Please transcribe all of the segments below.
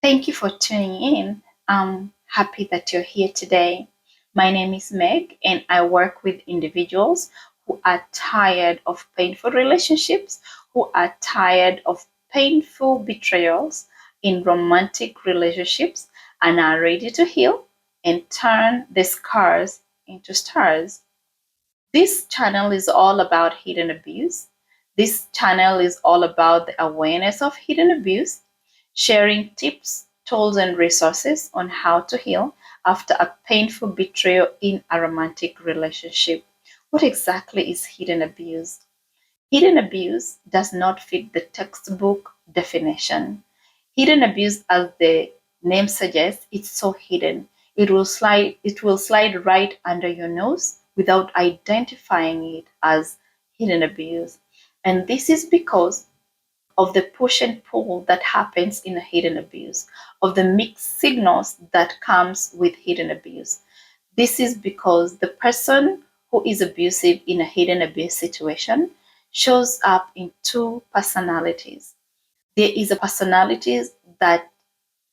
Thank you for tuning in. I'm happy that you're here today. My name is Meg, and I work with individuals who are tired of painful relationships, who are tired of painful betrayals in romantic relationships, and are ready to heal and turn the scars into stars. This channel is all about hidden abuse. This channel is all about the awareness of hidden abuse, sharing tips, tools, and resources on how to heal after a painful betrayal in a romantic relationship. What exactly is hidden abuse? Hidden abuse does not fit the textbook definition. Hidden abuse, as the name suggests, it's so hidden. It will slide right under your nose without identifying it as hidden abuse. And this is because of the push and pull that happens in a hidden abuse, of the mixed signals that comes with hidden abuse. This is because the person who is abusive in a hidden abuse situation shows up in two personalities. There is a personality that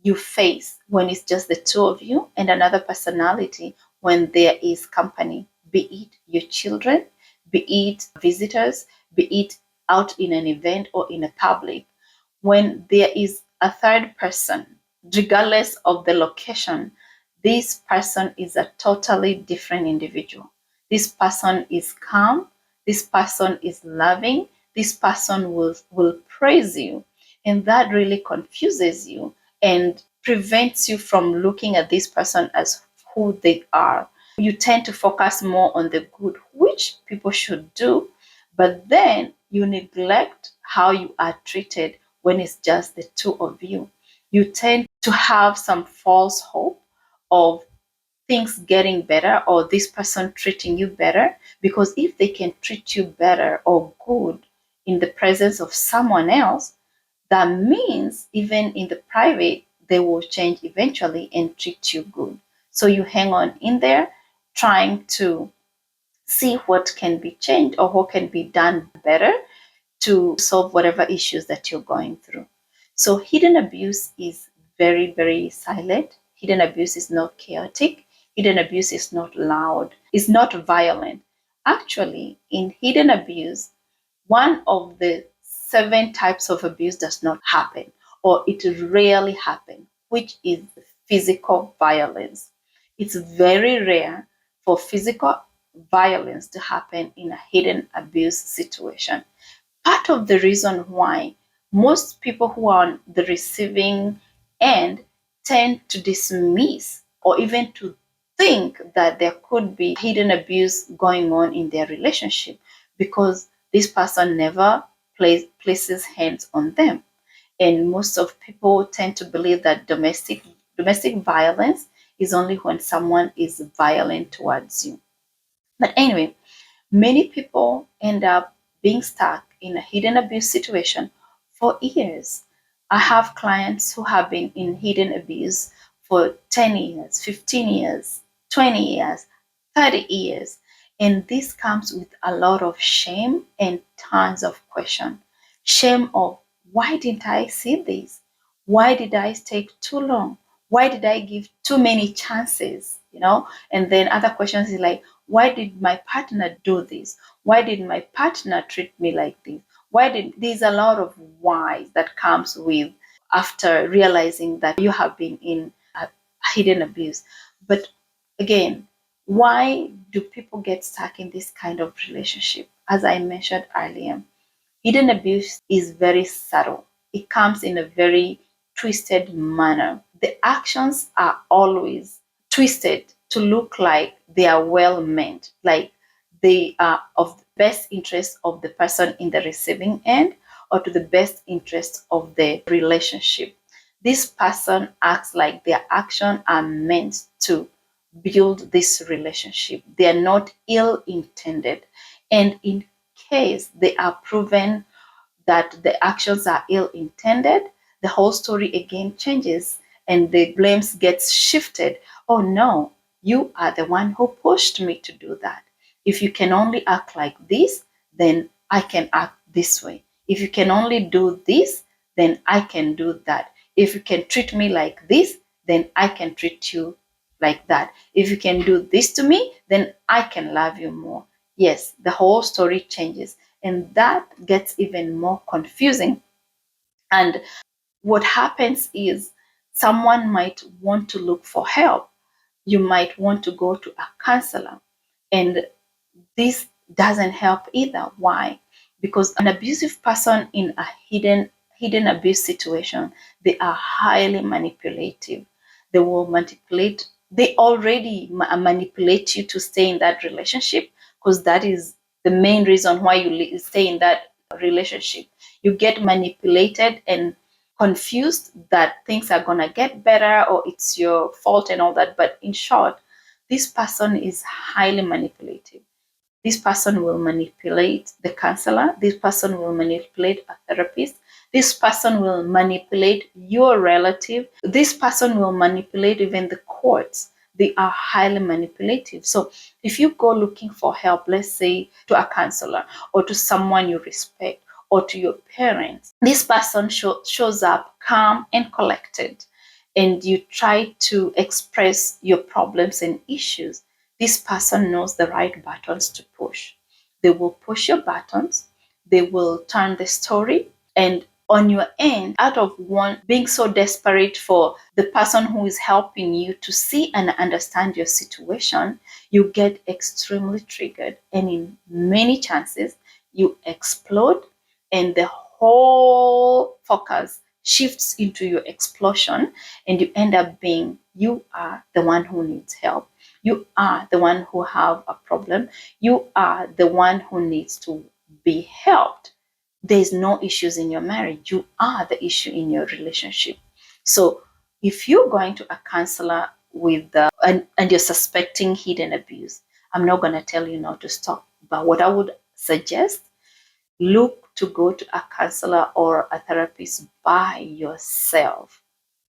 you face when it's just the two of you, and another personality when there is company, be it your children, be it visitors, be it out in an event or in a public. When there is a third person, regardless of the location, this person is a totally different individual. This person is calm, this person is loving, this person will praise you, and that really confuses you and prevents you from looking at this person as who they are. You tend to focus more on the good, which people should do, but then you neglect how you are treated when it's just the two of you. You tend to have some false hope of things getting better or this person treating you better, because if they can treat you better or good in the presence of someone else, that means even in the private, they will change eventually and treat you good. So you hang on in there trying to see what can be changed or what can be done better to solve whatever issues that you're going through. So hidden abuse is very, very silent. Hidden abuse is not chaotic. Hidden abuse is not loud. It's not violent. Actually, in hidden abuse, one of the seven types of abuse does not happen, or it rarely happens, which is physical violence. It's very rare for physical violence to happen in a hidden abuse situation. Part of the reason why most people who are on the receiving end tend to dismiss or even to think that there could be hidden abuse going on in their relationship, because this person never places hands on them. And most of people tend to believe that domestic violence is only when someone is violent towards you. But anyway, many people end up being stuck in a hidden abuse situation for years. I have clients who have been in hidden abuse for 10 years, 15 years, 20 years, 30 years. And this comes with a lot of shame and tons of question. Shame of, why didn't I see this? Why did I take too long? Why did I give too many chances? And then other questions is like, why did my partner do this? Why did my partner treat me like this? There's a lot of whys that comes with after realizing that you have been in a hidden abuse. But again, why do people get stuck in this kind of relationship? As I mentioned earlier, hidden abuse is very subtle. It comes in a very twisted manner. The actions are always twisted to look like they are well meant, like they are of the best interest of the person in the receiving end or to the best interest of the relationship. This person acts like their actions are meant to build this relationship. They are not ill intended. And in case they are proven that the actions are ill intended, the whole story again changes and the blames gets shifted. Oh no, you are the one who pushed me to do that. If you can only act like this, then I can act this way. If you can only do this, then I can do that. If you can treat me like this, then I can treat you like that. If you can do this to me, then I can love you more. Yes, the whole story changes, and that gets even more confusing. And what happens is someone might want to look for help. You might want to go to a counselor, and this doesn't help either. Why? Because an abusive person in a hidden abuse situation, they are highly manipulative. They will manipulate. They already manipulate you to stay in that relationship, because that is the main reason why you stay in that relationship. You get manipulated and confused that things are gonna get better or it's your fault and all that. But in short, this person is highly manipulative. This person will manipulate the counselor. This person will manipulate a therapist. This person will manipulate your relative. This person will manipulate even the courts. They are highly manipulative. So if you go looking for help, let's say to a counselor or to someone you respect or to your parents, this person shows up calm and collected, and you try to express your problems and issues. This person knows the right buttons to push. They will push your buttons, they will turn the story, and on your end, out of one being so desperate for the person who is helping you to see and understand your situation, you get extremely triggered. And in many chances, you explode, and the whole focus shifts into your explosion, and you end up being you are the one who needs help. You are the one who have a problem. You are the one who needs to be helped. There's no issues in your marriage. You are the issue in your relationship. So if you're going to a counselor with and you're suspecting hidden abuse, I'm not going to tell you not to stop. But what I would suggest, look to go to a counselor or a therapist by yourself.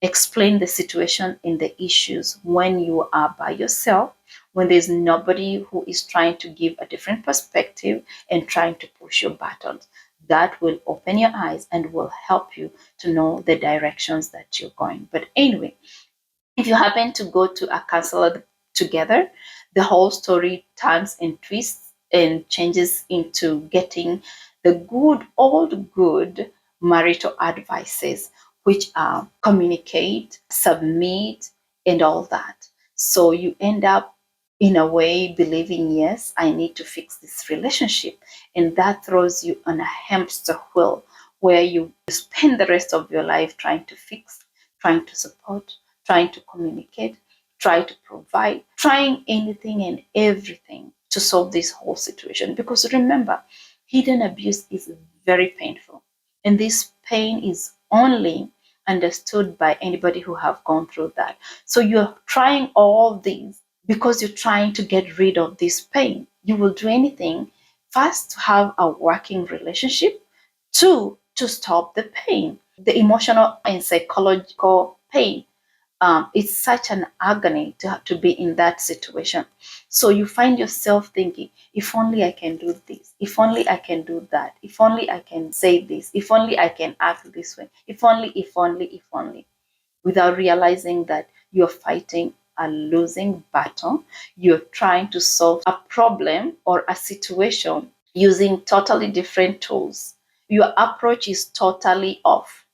Explain the situation and the issues when you are by yourself, when there's nobody who is trying to give a different perspective and trying to push your buttons. That will open your eyes and will help you to know the directions that you're going. But anyway, if you happen to go to a counselor together, the whole story turns and twists and changes into getting the good marital advices, which are communicate, submit, and all that. So you end up in a way believing, yes, I need to fix this relationship. And that throws you on a hamster wheel where you spend the rest of your life trying to fix, trying to support, trying to communicate, try to provide, trying anything and everything to solve this whole situation. Because remember, hidden abuse is very painful. And this pain is only understood by anybody who have gone through that. So you're trying all these because you're trying to get rid of this pain. You will do anything, first, to have a working relationship, two, to stop the pain, the emotional and psychological pain. It's such an agony to have to be in that situation. So you find yourself thinking, if only I can do this, if only I can do that, if only I can say this, if only I can act this way, if only, without realizing that you're fighting a losing battle. You're trying to solve a problem or a situation using totally different tools. Your approach is totally off.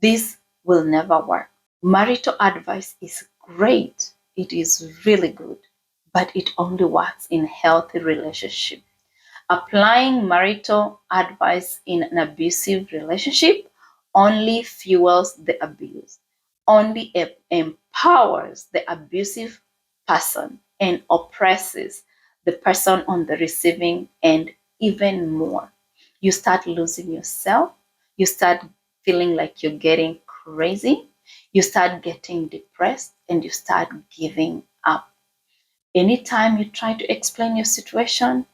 This will never work. Marital advice is great. It is really good, but it only works in healthy relationship. Applying marital advice in an abusive relationship only fuels the abuse, only empowers the abusive person and oppresses the person on the receiving end even more. You start losing yourself. You start feeling like you're getting crazy. You start getting depressed and you start giving up. Anytime you try to explain your situation,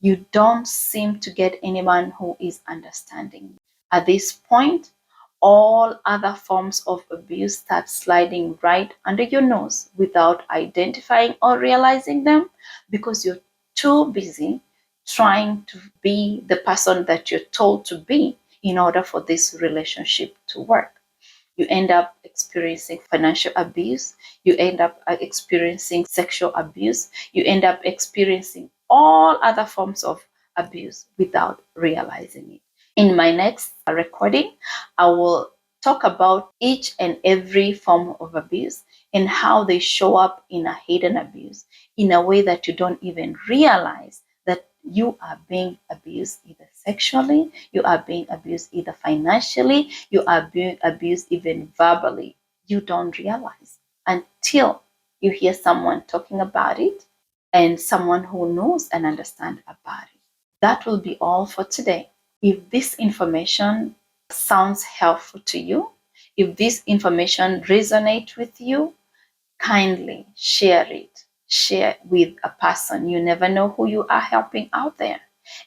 you don't seem to get anyone who is understanding. At this point, all other forms of abuse start sliding right under your nose without identifying or realizing them, because you're too busy trying to be the person that you're told to be in order for this relationship to work. You end up experiencing financial abuse, you end up experiencing sexual abuse, you end up experiencing all other forms of abuse without realizing it. In my next recording, I will talk about each and every form of abuse and how they show up in a hidden abuse in a way that you don't even realize that you are being abused either sexually, you are being abused either financially, you are being abused even verbally. You don't realize until you hear someone talking about it and someone who knows and understands about it. That will be all for today. If this information sounds helpful to you, if this information resonates with you, kindly share it. Share with a person. You never know who you are helping out there.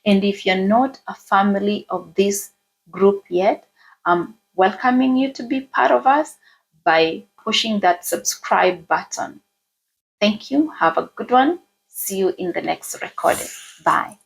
And if you're not a family of this group yet, I'm welcoming you to be part of us by pushing that subscribe button. Thank you. Have a good one. See you in the next recording. Bye.